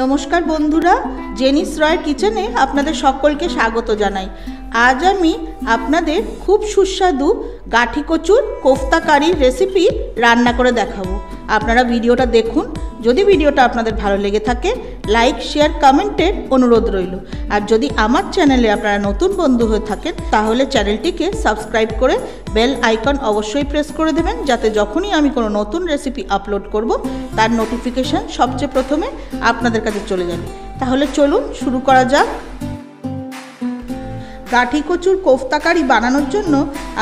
নমস্কার বন্ধুরা, জেনিস রয়ের কিচেনে আপনাদের সকলকে স্বাগত জানাই। আজ আমি আপনাদের খুব সুস্বাদু গাঠি কচুর কোফতা কারির রেসিপি রান্না করে দেখাবো। আপনারা ভিডিওটা দেখুন। যদি ভিডিওটা আপনাদের ভালো লেগে থাকে লাইক শেয়ার কমেন্টের অনুরোধ রইল। আর যদি আমার চ্যানেলে আপনারা নতুন বন্ধু হয়ে থাকেন তাহলে চ্যানেলটিকে সাবস্ক্রাইব করে বেল আইকন অবশ্যই প্রেস করে দেবেন, যাতে যখনই আমি কোনো নতুন রেসিপি আপলোড করব তার নোটিফিকেশান সবচেয়ে প্রথমে আপনাদের কাছে চলে যাবে। তাহলে চলুন শুরু করা যাক। গাঠি কচুর কোফতা কারি বানানোর জন্য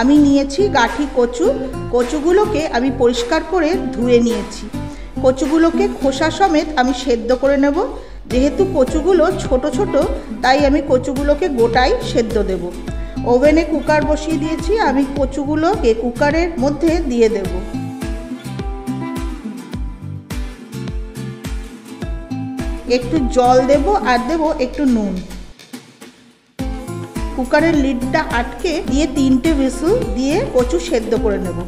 আমি নিয়েছি গাঠি কচু। কচুগুলোকে আমি পরিষ্কার করে ধুয়ে নিয়েছি। কচুগুলোকে খোসা সমেত আমি সেদ্ধ করে নেব। যেহেতু কচুগুলো ছোট ছোট তাই আমি কচুগুলোকে গোটাই সেদ্ধ দেব। ওভেনে কুকার বসিয়ে দিয়েছি। আমি কচুগুলোকে কুকারের মধ্যে দিয়ে দেব। একটু জল দেব আর দেব একটু নুন। কুকারের লিডটা আটকে দিয়ে 3টে হুইসেল দিয়ে কচু সেদ্ধ করে নেব।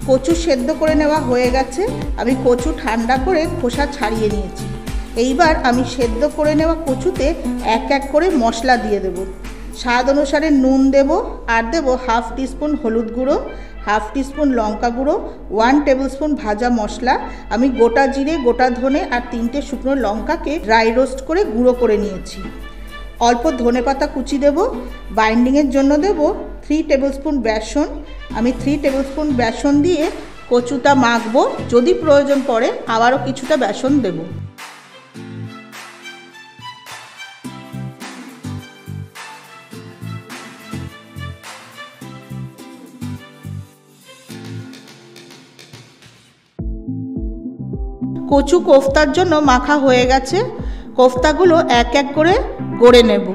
কচু সেদ্ধ করে নেওয়া হয়ে গেছে। আমি কচু ঠান্ডা করে খোসা ছাড়িয়ে নিয়েছি। এইবার আমি সেদ্ধ করে নেওয়া কচুতে এক এক করে মশলা দিয়ে দেব। স্বাদ অনুসারে নুন দেব আর দেব হাফ টিস্পুন হলুদ গুঁড়ো, হাফ টিস্পুন লঙ্কা গুঁড়ো, 1 টেবিল স্পুন ভাজা মশলা। আমি গোটা জিরে, গোটা ধনে আর 3টে শুকনো লঙ্কাকে ড্রাই রোস্ট করে গুঁড়ো করে নিয়েছি। অল্প ধনে পাতা কুচি দেব। বাইন্ডিংয়ের জন্য দেব 3 টেবিল স্পুন বেসন। আমি 3 টেবিল স্পুন বেসন দিয়ে কচুটা মাখবো। যদি প্রয়োজন পড়ে আবারও কিছুটা বেসন দেব। কচু কোফতার জন্য মাখা হয়ে গেছে। কোফতাগুলো এক এক করে গড়ে নেব।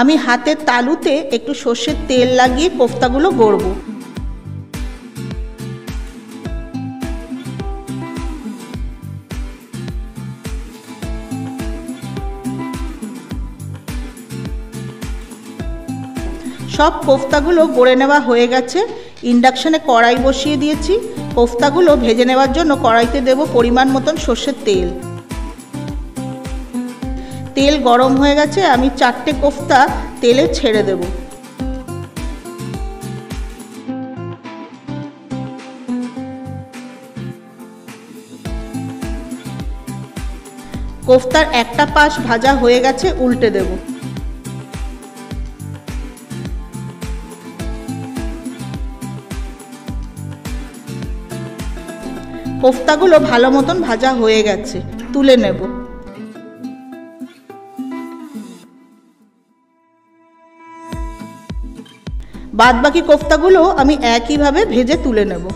আমি হাতের তালুতে একটু সর্ষের তেল লাগিয়ে কোফতাগুলো গড়ব। সব কোফতাগুলো গড়ে নেওয়া হয়ে গেছে। ইন্ডাকশানে কড়াই বসিয়ে দিয়েছি। কোফতাগুলো ভেজে নেওয়ার জন্য কড়াইতে দেব পরিমাণ মতন সর্ষের তেল। তেল গরম হয়ে গেছে। আমি 4টে কোফতা তেলে ছেড়ে দেব। কোফতার একটা পাশ ভাজা হয়ে গেছে, উল্টে দেব। কোফতাগুলো ভালো মতন ভাজা হয়ে গেছে, তুলে নেব। বাদবাকি কোফতাগুলো আমি একইভাবে ভেজে তুলে নেব।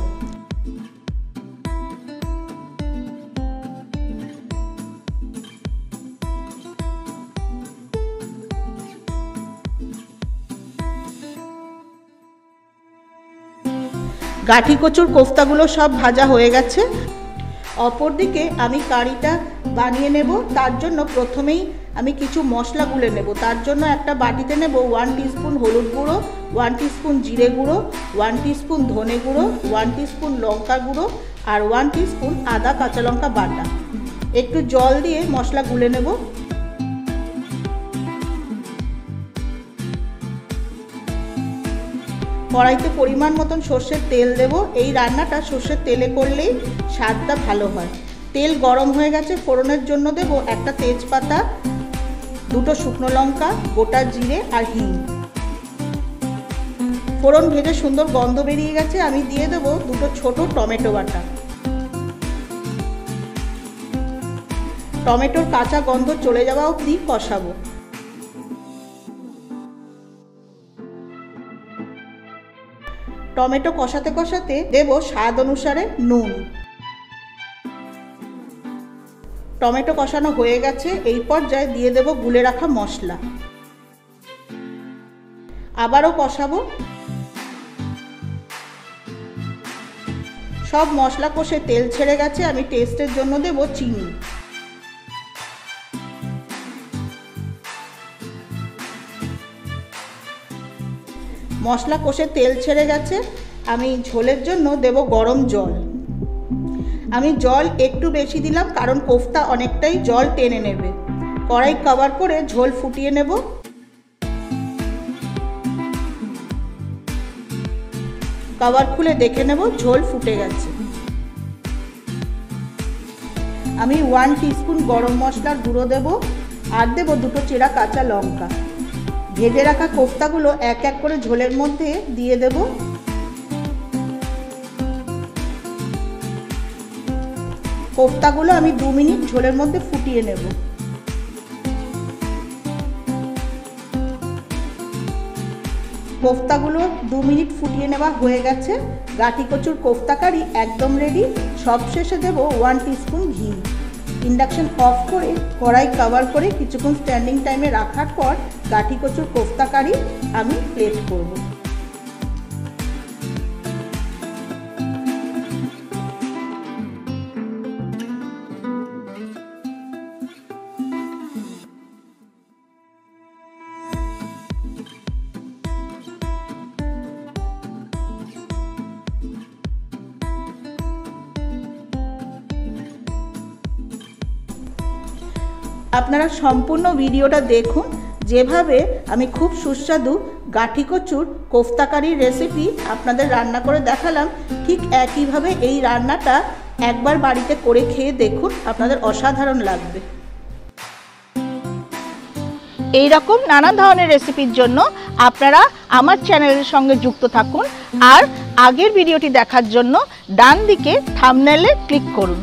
গাঠি কচুর কোফতাগুলো সব ভাজা হয়ে গেছে। অপরদিকে আমি কারিটা বানিয়ে নেব। তার জন্য প্রথমেই আমি কিছু মশলা গুলে নেব। তার জন্য একটা বাটিতে নেব 1 টিস্পুন হলুদ গুঁড়ো, 1 টিস্পুন জিরে গুঁড়ো, 1 টিস্পুন ধনে গুঁড়ো, 1 টিস্পুন লঙ্কা গুঁড়ো আর 1 টিস্পুন আদা কাঁচা লঙ্কা বাটা। একটু জল দিয়ে মশলা গুলে নেব। কড়াইতে পরিমাণ মতন সর্ষের তেল দেব। এই রান্নাটা সর্ষের তেলে করলেই স্বাদটা ভালো হয়। তেল গরম হয়ে গেছে। ফোড়নের জন্য দেব একটা তেজপাতা, 2টো শুকনো লঙ্কা, গোটা জিরে আর হিং। ফোড়ন ভেজে সুন্দর গন্ধ বেরিয়ে গেছে। আমি দিয়ে দেব 2টো ছোট টমেটো বাটা। টমেটোর কাঁচা গন্ধ চলে যাওয়া অবধি কষাবো। টমেটো কষাতে কষাতে দেব স্বাদ অনুসারে নুন। টমেটো কষানো হয়ে গেছে। এই পর্যায়ে দিয়ে দেব গুলে রাখা মশলা। আবারও কষাবো। সব মশলা কষে তেল ছেড়ে গেছে। আমি টেস্টের জন্য দেব চিনি। মশলা কষে তেল ছেড়ে গেছে। আমি ঝোলের জন্য দেব গরম জল। আমি জল একটু বেশি দিলাম, কারণ কোফতা অনেকটাই জল টেনে নেবে। কড়াই কভার করে ঝোল ফুটিয়ে নেব। কভার খুলে দেখে নেব ঝোল ফুটে গেছে। আমি 1 টিস্পুন গরম মশলার গুঁড়ো দেব, আর দেব 2টো চেরা কাঁচা লঙ্কা। ভেজে রাখা কোফতাগুলো এক এক করে ঝোলের মধ্যে দিয়ে দেব। কোফতাগুলো আমি 2 মিনিট ঝোলের মধ্যে ফুটিয়ে নেব। কোফতাগুলো 2 মিনিট ফুটিয়ে নেওয়া হয়ে গেছে। গাঠি কচুর কোফতা কারি একদম রেডি। সবশেষে দেব 1 টিস্পুন ঘি। ইন্ডাকশন অফ করে কড়াই কভার করে কিছুক্ষণ স্ট্যান্ডিং টাইমে রাখার পর গাঠি কচুর কোফতা কারি আমি প্লেট করব। আপনারা সম্পূর্ণ ভিডিওটা দেখুন, যেভাবে আমি খুব সুস্বাদু গাঠি কচুর কোফতা কারির রেসিপি আপনাদের রান্না করে দেখালাম, ঠিক একইভাবে এই রান্নাটা একবার বাড়িতে করে খেয়ে দেখুন, আপনাদের অসাধারণ লাগবে। এই রকম নানা ধরনের রেসিপির জন্য আপনারা আমার চ্যানেলের সঙ্গে যুক্ত থাকুন, আর আগের ভিডিওটি দেখার জন্য ডান দিকে থাম্বনেইলে ক্লিক করুন।